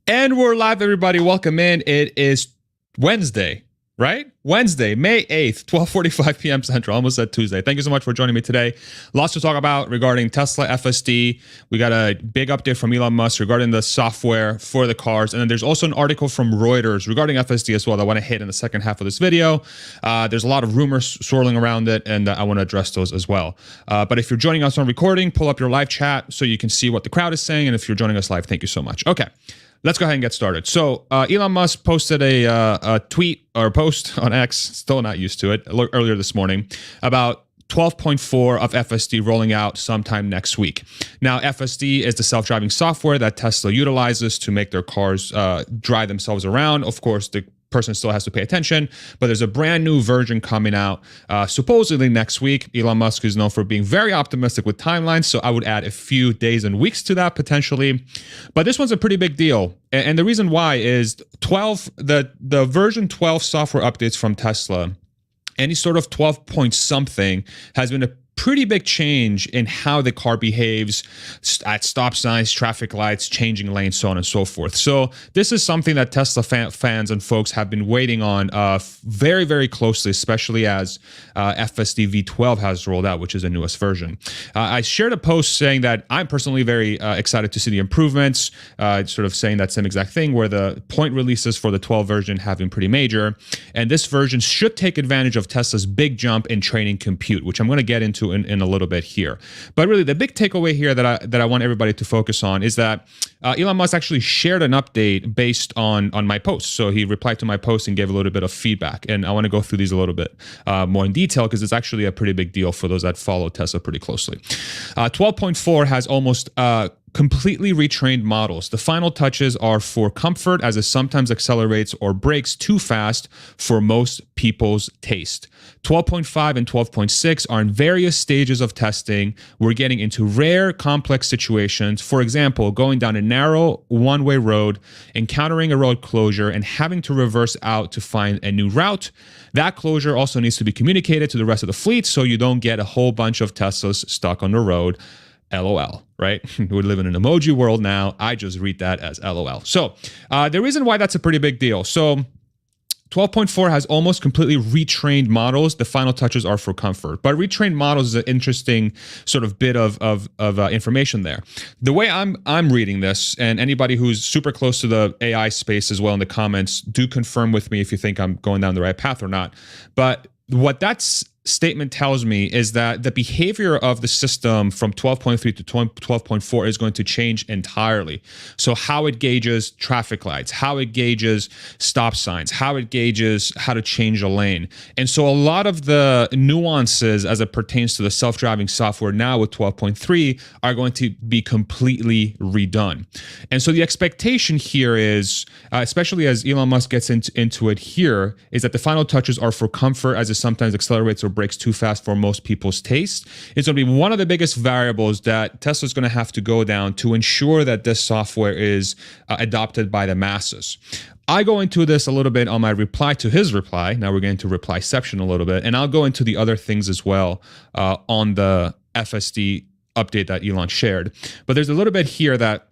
And we're live, everybody. Welcome in. It is Wednesday, right? Wednesday, May 8th, 12:45 p.m. Central. Almost said Tuesday. Thank you so much for joining me today. Lots to talk about regarding Tesla FSD. We got a big update from Elon Musk regarding the software for the cars. And then there's also an article from Reuters regarding FSD as well that I want to hit in the second half of this video. There's a lot of rumors swirling around it, and I want to address those as well. But if you're joining us on recording, pull up your live chat so you can see what the crowd is saying. And if you're joining us live, thank you so much. Okay. Let's go ahead and get started. So Elon Musk posted a tweet or post on X, still not used to it, earlier this morning about 12.4 of FSD rolling out sometime next week. Now, FSD is the self-driving software that Tesla utilizes to make their cars drive themselves around. Of course, the person still has to pay attention, but there's a brand new version coming out supposedly next week. Elon Musk is known for being very optimistic with timelines, so I would add a few days and weeks to that potentially. But this one's a pretty big deal, and the reason why is the version 12 software updates from Tesla. Any sort of 12 point something has been a pretty big change in how the car behaves at stop signs, traffic lights, changing lanes, so on and so forth. So this is something that Tesla fans and folks have been waiting on very, very closely, especially as FSD V12 has rolled out, which is the newest version. I shared a post saying that I'm personally very excited to see the improvements, sort of saying that same exact thing where the point releases for the 12 version have been pretty major. And this version should take advantage of Tesla's big jump in training compute, which I'm going to get into in a little bit here. But really the big takeaway here that I want everybody to focus on is that Elon Musk actually shared an update based on my post. So he replied to my post and gave a little bit of feedback. And I want to go through these a little bit more in detail because it's actually a pretty big deal for those that follow Tesla pretty closely. 12.4 has almost completely retrained models. The final touches are for comfort, as it sometimes accelerates or brakes too fast for most people's taste. 12.5 and 12.6 are in various stages of testing. We're getting into rare, complex situations. For example, going down a narrow one-way road, encountering a road closure, and having to reverse out to find a new route. That closure also needs to be communicated to the rest of the fleet so you don't get a whole bunch of Teslas stuck on the road. LOL, right? We live in an emoji world now. I just read that as LOL. So the reason why that's a pretty big deal. So 12.4 has almost completely retrained models. The final touches are for comfort. But retrained models is an interesting sort of bit of information there. The way I'm reading this, and anybody who's super close to the AI space as well in the comments, do confirm with me if you think I'm going down the right path or not. But what that's statement tells me is that the behavior of the system from 12.3 to 12.4 is going to change entirely. So how it gauges traffic lights, how it gauges stop signs, how it gauges how to change a lane. And so a lot of the nuances as it pertains to the self-driving software now with 12.3 are going to be completely redone. And so the expectation here is, especially as Elon Musk gets into it here, is that the final touches are for comfort, as it sometimes accelerates or breaks too fast for most people's taste. It's going to be one of the biggest variables that Tesla's going to have to go down to ensure that this software is adopted by the masses. I go into this a little bit on my reply to his reply. Now we're getting to replyception a little bit, and I'll go into the other things as well on the FSD update that Elon shared. But there's a little bit here that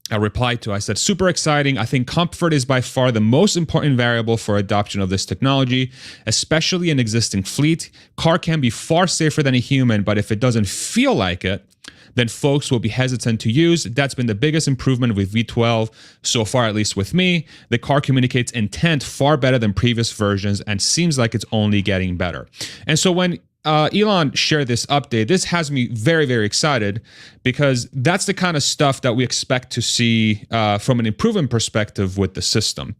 I replied to. I said, super exciting. I think comfort is by far the most important variable for adoption of this technology, especially in existing fleet. Car can be far safer than a human, but if it doesn't feel like it, then folks will be hesitant to use. That's been the biggest improvement with V12 so far, at least with me. The car communicates intent far better than previous versions and seems like it's only getting better. And so when Elon shared this update, this has me very, very excited because that's the kind of stuff that we expect to see from an improvement perspective with the system.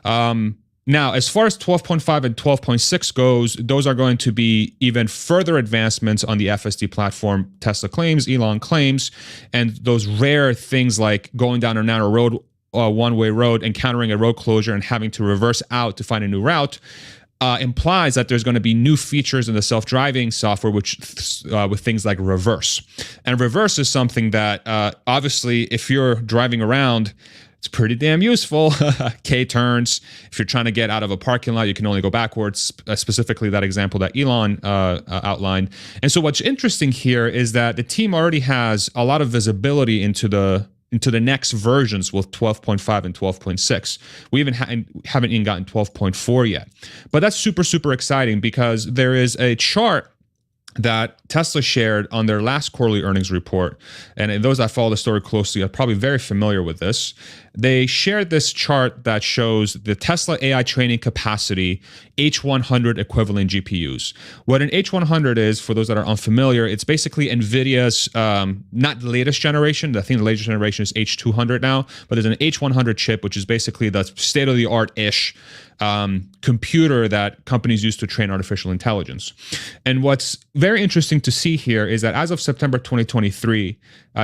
Now, as far as 12.5 and 12.6 goes, those are going to be even further advancements on the FSD platform, Tesla claims, Elon claims, and those rare things like going down a narrow road, one-way road, encountering a road closure and having to reverse out to find a new route. Implies that there's going to be new features in the self-driving software, which with things like reverse. And reverse is something that obviously, if you're driving around, it's pretty damn useful. K-turns. If you're trying to get out of a parking lot, you can only go backwards, specifically that example that Elon outlined. And so what's interesting here is that the team already has a lot of visibility into the into the next versions with 12.5 and 12.6. We even haven't even gotten 12.4 yet. But that's super, super exciting because there is a chart that Tesla shared on their last quarterly earnings report. And those that follow the story closely are probably very familiar with this. They shared this chart that shows the Tesla AI training capacity H100 equivalent GPUs. What an H100 is, for those that are unfamiliar, it's basically NVIDIA's, not the latest generation. I think the latest generation is H200 now, but there's an H100 chip, which is basically the state-of-the-art-ish computer that companies use to train artificial intelligence. And what's very interesting to see here is that as of September 2023,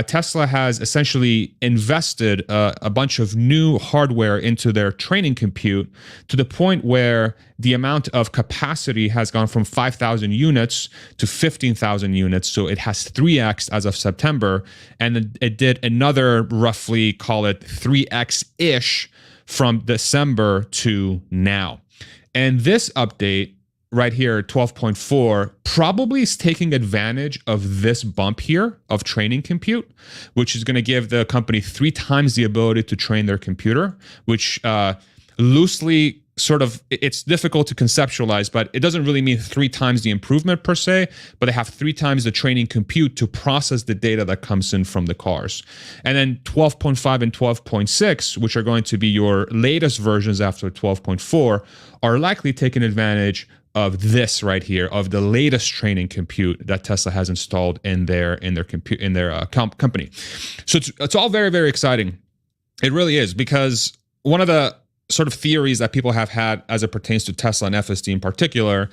Tesla has essentially invested a bunch of new hardware into their training compute to the point where the amount of capacity has gone from 5,000 units to 15,000 units. So it has 3x as of September, and it did another roughly, call it 3x-ish from December to now. And this update right here, 12.4, probably is taking advantage of this bump here of training compute, which is going to give the company 3 times the ability to train their computer, which loosely sort of, it's difficult to conceptualize, but it doesn't really mean 3 times the improvement per se, but they have 3 times the training compute to process the data that comes in from the cars. And then 12.5 and 12.6, which are going to be your latest versions after 12.4, are likely taking advantage of this right here, of the latest training compute that Tesla has installed in their company. So it's all very, very exciting. It really is, because one of the sort of theories that people have had as it pertains to Tesla and FSD in particular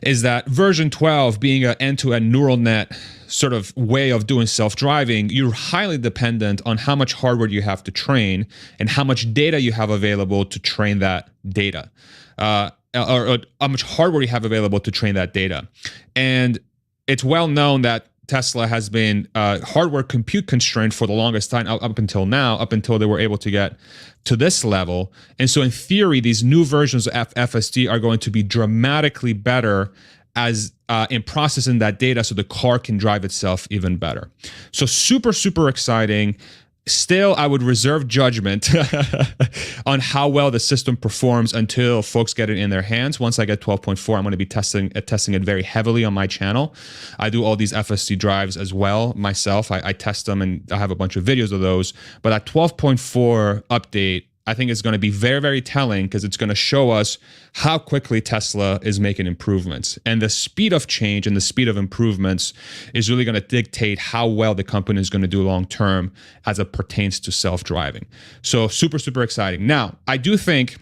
is that version 12 being an end-to-end neural net sort of way of doing self-driving, you're highly dependent on how much hardware you have to train and how much data you have available to train that data, or how much hardware you have available to train that data. And it's well known that Tesla has been hardware compute constrained for the longest time up until now, up until they were able to get to this level. And so in theory, these new versions of FSD are going to be dramatically better as in processing that data so the car can drive itself even better. So super, super exciting. Still, I would reserve judgment on how well the system performs until folks get it in their hands. Once I get 12.4, I'm going to be testing it very heavily on my channel. I do all these FSD drives as well myself. I test them, and I have a bunch of videos of those. But that 12.4 update, I think is going to be very, very telling, because it's going to show us how quickly Tesla is making improvements. And the speed of change and the speed of improvements is really going to dictate how well the company is going to do long term as it pertains to self-driving. So super, super exciting. Now, I do think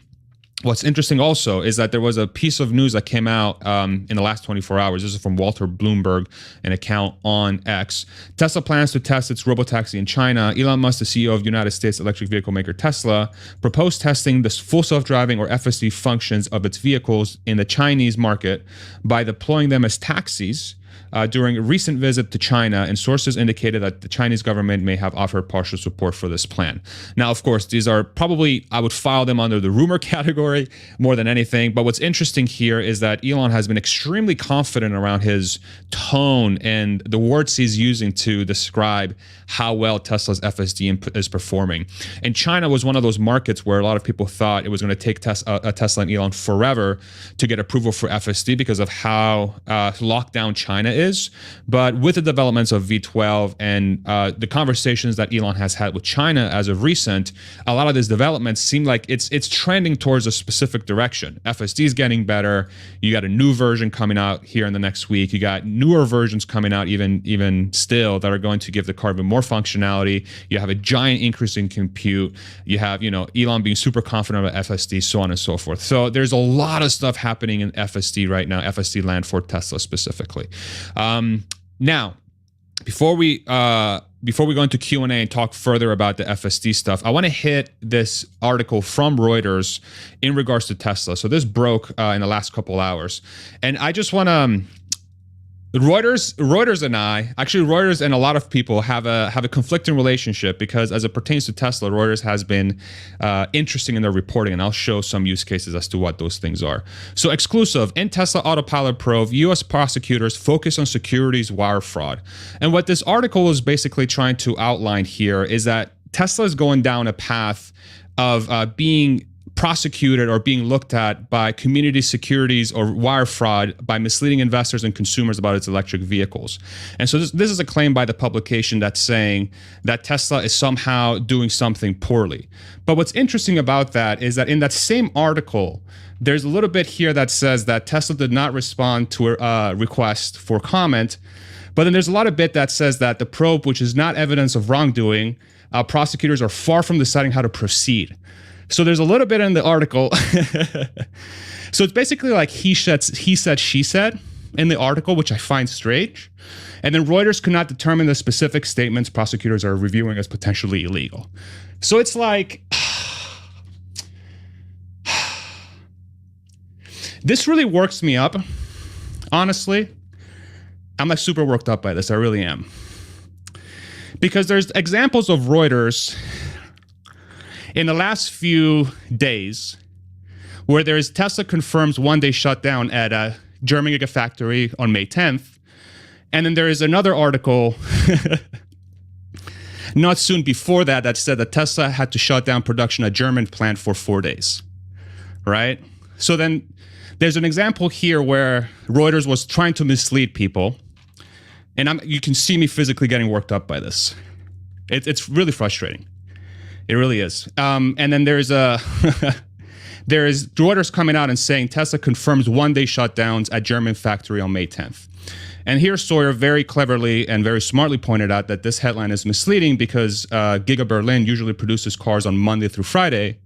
what's interesting also is that there was a piece of news that came out in the last 24 hours. This is from Walter Bloomberg, an account on X. Tesla plans to test its robotaxi in China. Elon Musk, the CEO of United States electric vehicle maker Tesla, proposed testing the full self-driving or FSD functions of its vehicles in the Chinese market by deploying them as taxis during a recent visit to China, and sources indicated that the Chinese government may have offered partial support for this plan. Now, of course, these are probably, I would file them under the rumor category more than anything, but what's interesting here is that Elon has been extremely confident around his tone and the words he's using to describe how well Tesla's FSD is performing. And China was one of those markets where a lot of people thought it was going to take Tesla and Elon forever to get approval for FSD because of how locked down China is. But with the developments of V12 and the conversations that Elon has had with China as of recent, a lot of these developments seem like it's trending towards a specific direction. FSD is getting better. You got a new version coming out here in the next week. You got newer versions coming out even still that are going to give the car even more functionality. You have a giant increase in compute. You have, Elon being super confident about FSD, so on and so forth. So there's a lot of stuff happening in FSD right now, FSD land for Tesla specifically. Now, before we go into Q&A and talk further about the FSD stuff, I want to hit this article from Reuters in regards to Tesla. So this broke in the last couple hours, and I just want to. Reuters and a lot of people have a conflicting relationship, because as it pertains to Tesla, Reuters has been interesting in their reporting, and I'll show some use cases as to what those things are. So exclusive, in Tesla Autopilot Pro, U.S. prosecutors focus on securities wire fraud. And what this article is basically trying to outline here is that Tesla is going down a path of being prosecuted or being looked at by community securities or wire fraud by misleading investors and consumers about its electric vehicles. And so this is a claim by the publication that's saying that Tesla is somehow doing something poorly. But what's interesting about that is that in that same article, there's a little bit here that says that Tesla did not respond to a request for comment. But then there's a lot of bit that says that the probe, which is not evidence of wrongdoing, prosecutors are far from deciding how to proceed. So there's a little bit in the article. So it's basically like he said, she said in the article, which I find strange. And then Reuters could not determine the specific statements prosecutors are reviewing as potentially illegal. So it's like, this really works me up, honestly. I'm like super worked up by this. I really am. Because there's examples of Reuters in the last few days where there's Tesla confirms one-day shutdown at a German gigafactory on May 10th. And then there is another article not soon before that that said that Tesla had to shut down production at a German plant for 4 days, right? So then there's an example here where Reuters was trying to mislead people. And you can see me physically getting worked up by this. It's really frustrating. It really is. And then there is Reuters coming out and saying Tesla confirms one-day shutdowns at German factory on May 10th. And here Sawyer very cleverly and very smartly pointed out that this headline is misleading because Giga Berlin usually produces cars on Monday through Friday,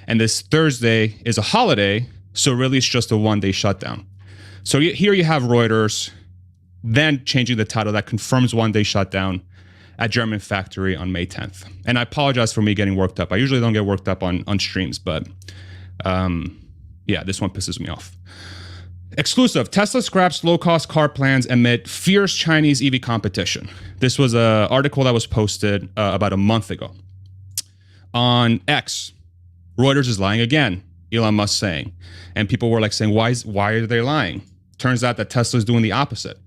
and this Thursday is a holiday, so really it's just a one-day shutdown. So here you have Reuters then changing the title that confirms one-day shutdown at German factory on May 10th. And I apologize for me getting worked up. I usually don't get worked up on streams, but yeah, this one pisses me off. Exclusive, Tesla scraps low-cost car plans amid fierce Chinese EV competition. This was an article that was posted about a month ago. On X, Reuters is lying again, Elon Musk saying. And people were like saying, why are they lying? Turns out that Tesla is doing the opposite.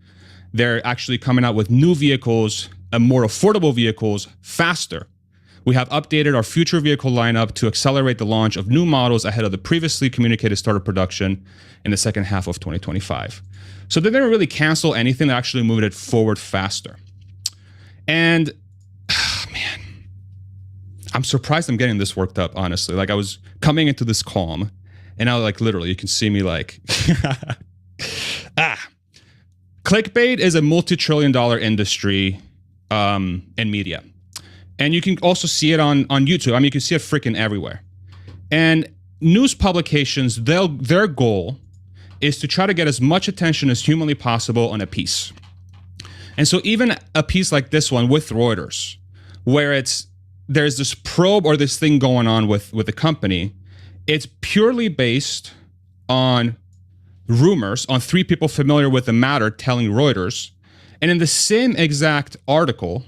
They're actually coming out with new vehicles and more affordable vehicles faster. We have updated our future vehicle lineup to accelerate the launch of new models ahead of the previously communicated start of production in the second half of 2025. So they didn't really cancel anything, they actually moved it forward faster. And man, I'm surprised I'm getting this worked up, honestly. Like I was coming into this calm and now like literally you can see me like, clickbait is a multi-trillion-dollar industry in media. And you can also see it on YouTube. I mean, you can see it freaking everywhere. And news publications, their goal is to try to get as much attention as humanly possible on a piece. And so even a piece like this one with Reuters, where there's this probe or this thing going on with the company, it's purely based on rumors, on three people familiar with the matter telling Reuters. And in the same exact article,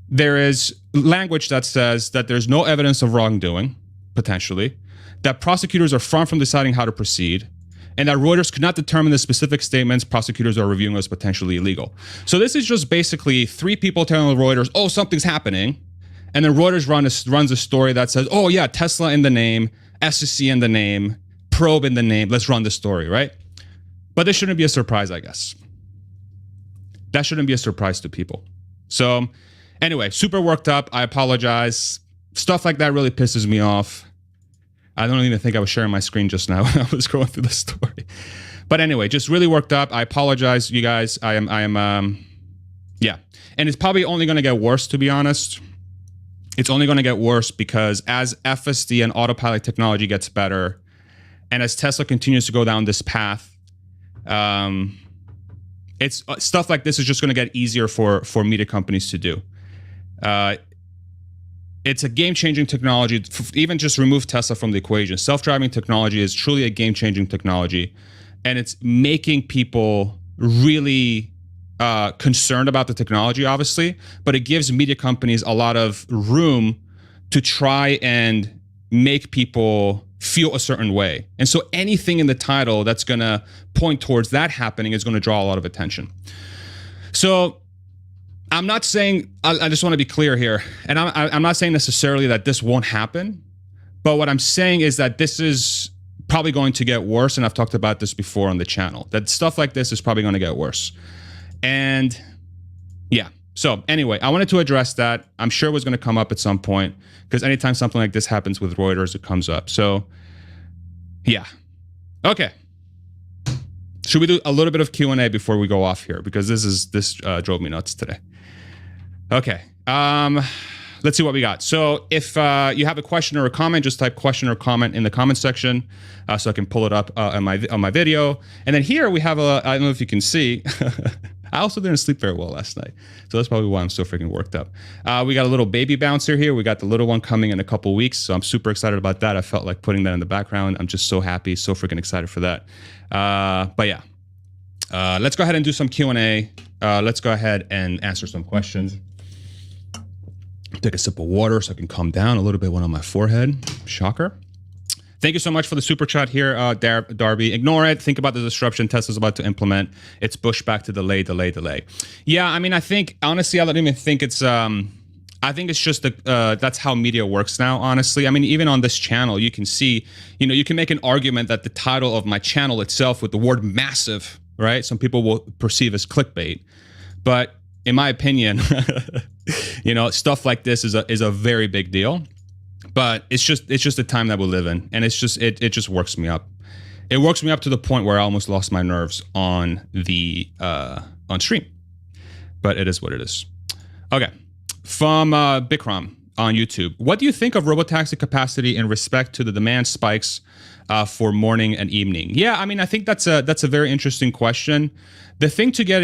there is language that says that there's no evidence of wrongdoing, potentially, that prosecutors are far from deciding how to proceed, and that Reuters could not determine the specific statements prosecutors are reviewing as potentially illegal. So this is just basically three people telling Reuters, oh, something's happening, and then Reuters runs a story that says, oh yeah, Tesla in the name, SEC in the name, probe in the name, let's run the story, right? But this shouldn't be a surprise, I guess. That shouldn't be a surprise to people. So anyway, super worked up. I apologize. Stuff like that really pisses me off. I don't even think I was sharing my screen just now when I was going through the story. But anyway, just really worked up. I apologize, you guys. I am, yeah. And it's probably only going to get worse, to be honest. It's only going to get worse because as FSD and autopilot technology gets better, and as Tesla continues to go down this path, it's stuff like this is just going to get easier for media companies to do. It's a game-changing technology. Even just remove Tesla from the equation. Self-driving technology is truly a game-changing technology, and it's making people really concerned about the technology, obviously, but it gives media companies a lot of room to try and make people feel a certain way. And so anything in the title that's going to point towards that happening is going to draw a lot of attention. So I'm not saying, I just want to be clear here, and I'm not saying necessarily that this won't happen, but what I'm saying is that this is probably going to get worse, and I've talked about this before on the channel, that stuff like this is probably going to get worse. And yeah, so anyway, I wanted to address that. I'm sure it was going to come up at some point, because anytime something like this happens with Reuters, it comes up. So yeah, okay. Should we do a little bit of Q&A before we go off here? Because this drove me nuts today. Okay, let's see what we got. So if you have a question or a comment, just type question or comment in the comment section so I can pull it up on my video. And then here we have I don't know if you can see, I also didn't sleep very well last night. So that's probably why I'm so freaking worked up. We got a little baby bouncer here. We got the little one coming in a couple weeks. So I'm super excited about that. I felt like putting that in the background. I'm just so happy, so freaking excited for that. But yeah, let's go ahead and do some Q&A. Let's go ahead and answer some questions. Take a sip of water so I can calm down a little bit, one on my forehead. Shocker. Thank you so much for the super chat here, Darby. Ignore it. Think about the disruption Tesla's about to implement. It's pushback to delay. Yeah, I mean, I think, honestly, I don't even think it's, I think it's just, that's how media works now, honestly. I mean, even on this channel, you can see, you can make an argument that the title of my channel itself with the word massive, right? Some people will perceive as clickbait. But in my opinion, stuff like this is a very big deal. But it's just the time that we live in, and it's just it just works me up. It works me up to the point where I almost lost my nerves on the on stream. But it is what it is. Okay, from Bikram on YouTube, what do you think of robotaxi capacity in respect to the demand spikes for morning and evening? Yeah, I mean, I think that's a very interesting question. The thing to get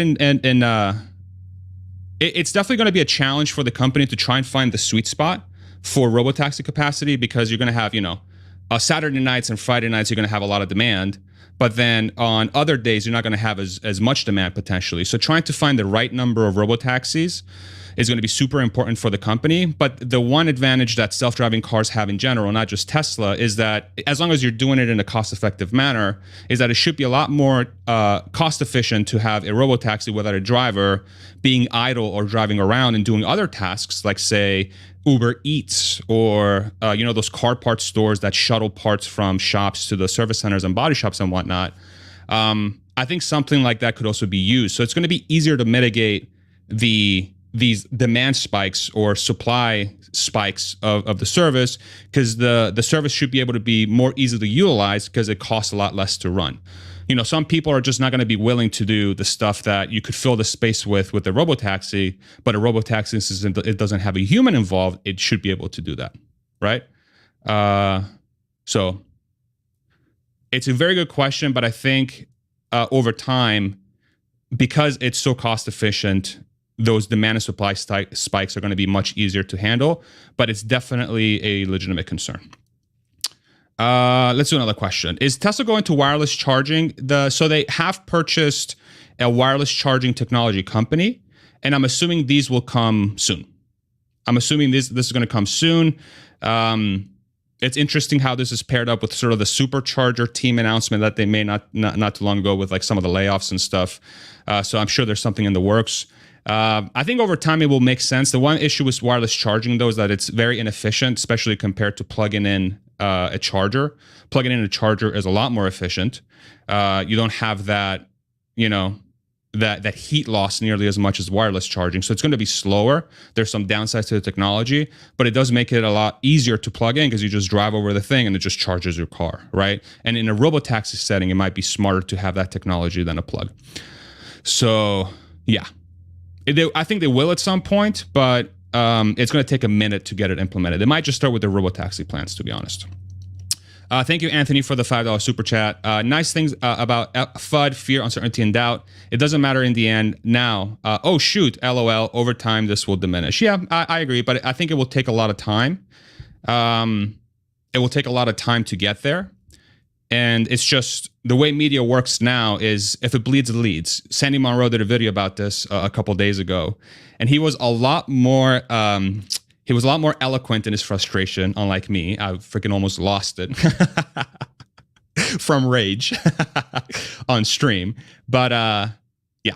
it's definitely going to be a challenge for the company to try and find the sweet spot for robotaxi capacity, because you're going to have, Saturday nights and Friday nights, you're going to have a lot of demand. But then on other days, you're not going to have as much demand potentially. So trying to find the right number of robotaxis is going to be super important for the company. But the one advantage that self-driving cars have in general, not just Tesla, is that as long as you're doing it in a cost-effective manner, is that it should be a lot more cost-efficient to have a robotaxi without a driver being idle or driving around and doing other tasks, like, say, Uber Eats or, those car parts stores that shuttle parts from shops to the service centers and body shops and whatnot. I think something like that could also be used. So it's going to be easier to mitigate these demand spikes or supply spikes of the service, because the service should be able to be more easily utilized because it costs a lot less to run. Some people are just not going to be willing to do the stuff that you could fill the space with a robotaxi, but a robotaxi, since it doesn't have a human involved, it should be able to do that, right? So it's a very good question, but I think over time, because it's so cost efficient, those demand and supply spikes are going to be much easier to handle, but it's definitely a legitimate concern. Let's do another question. Is Tesla going to wireless charging? So they have purchased a wireless charging technology company, and I'm assuming these will come soon. I'm assuming this is going to come soon. It's interesting how this is paired up with sort of the supercharger team announcement that they made not too long ago with like some of the layoffs and stuff. So I'm sure there's something in the works. I think over time it will make sense. The one issue with wireless charging, though, is that it's very inefficient, especially compared to plugging in a charger. Plugging in a charger is a lot more efficient. You don't have that, that heat loss nearly as much as wireless charging. So it's going to be slower. There's some downsides to the technology, but it does make it a lot easier to plug in because you just drive over the thing and it just charges your car, right? And in a robotaxi setting, it might be smarter to have that technology than a plug. So yeah. I think they will at some point, but it's going to take a minute to get it implemented. They might just start with the robotaxi plans, to be honest. Thank you, Anthony, for the $5 super chat. Nice things about FUD, fear, uncertainty, and doubt. It doesn't matter in the end now. Oh, shoot, LOL. Over time, this will diminish. Yeah, I agree, but I think it will take a lot of time. It will take a lot of time to get there. And it's just the way media works now is if it bleeds, it leads. Sandy Monroe did a video about this a couple days ago, and he was a lot more eloquent in his frustration, unlike me. I freaking almost lost it from rage on stream. But yeah.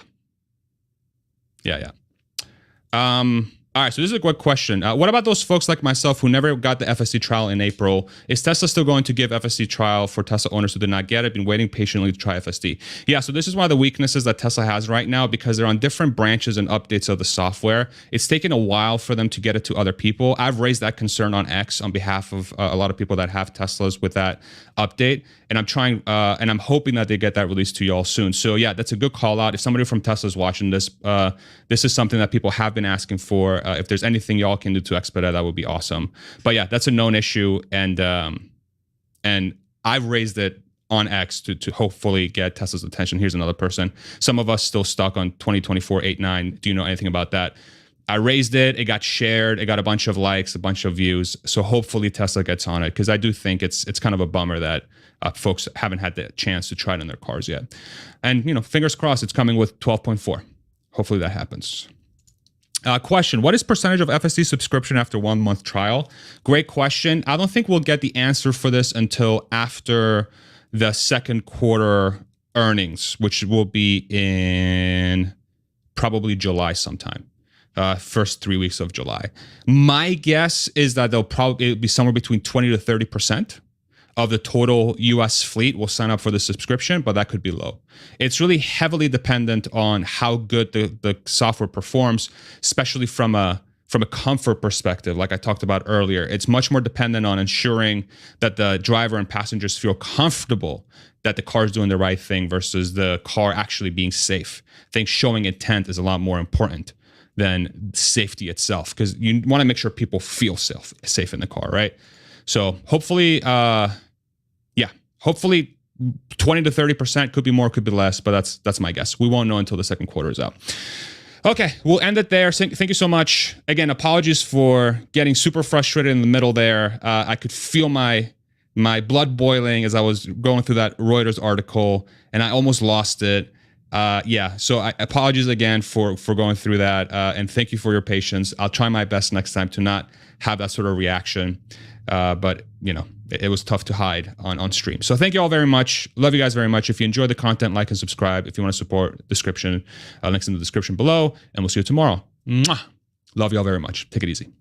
All right, so this is a good question. What about those folks like myself who never got the FSD trial in April? Is Tesla still going to give FSD trial for Tesla owners who did not get it? Been waiting patiently to try FSD. Yeah, so this is one of the weaknesses that Tesla has right now because they're on different branches and updates of the software. It's taken a while for them to get it to other people. I've raised that concern on X on behalf of a lot of people that have Teslas with that update, and I'm trying and I'm hoping that they get that released to y'all soon. So yeah, that's a good call out. If somebody from Tesla is watching this, this is something that people have been asking for. If there's anything y'all can do to expedite, that would be awesome. But yeah, that's a known issue, and I've raised it on X to hopefully get Tesla's attention. Here's another person. Some of us still stuck on 2024 8.9. Do you know anything about that? I raised it. It got shared. It got a bunch of likes, a bunch of views. So hopefully Tesla gets on it, because I do think it's kind of a bummer that folks haven't had the chance to try it in their cars yet. And fingers crossed, it's coming with 12.4. Hopefully that happens. Question, what is percentage of FSD subscription after 1 month trial? Great question. I don't think we'll get the answer for this until after the second quarter earnings, which will be in probably July sometime. First 3 weeks of July. My guess is that it'll be somewhere between 20 to 30% of the total US fleet will sign up for the subscription, but that could be low. It's really heavily dependent on how good the software performs, especially from a comfort perspective, like I talked about earlier. It's much more dependent on ensuring that the driver and passengers feel comfortable that the car is doing the right thing versus the car actually being safe. I think showing intent is a lot more important than safety itself, because you want to make sure people feel safe in the car, right? So hopefully, hopefully 20 to 30%, could be more, could be less, but that's my guess. We won't know until the second quarter is out. Okay, we'll end it there. Thank you so much. Again, apologies for getting super frustrated in the middle there. I could feel my blood boiling as I was going through that Reuters article, and I almost lost it. So I apologies again for going through that, and thank you for your patience. I'll try my best next time to not have that sort of reaction, but it was tough to hide on stream. So thank you all very much. Love you guys very much. If you enjoy the content, like and subscribe. If you want to support, description, links in the description below, and we'll see you tomorrow. Mwah! Love you all very much. Take it easy.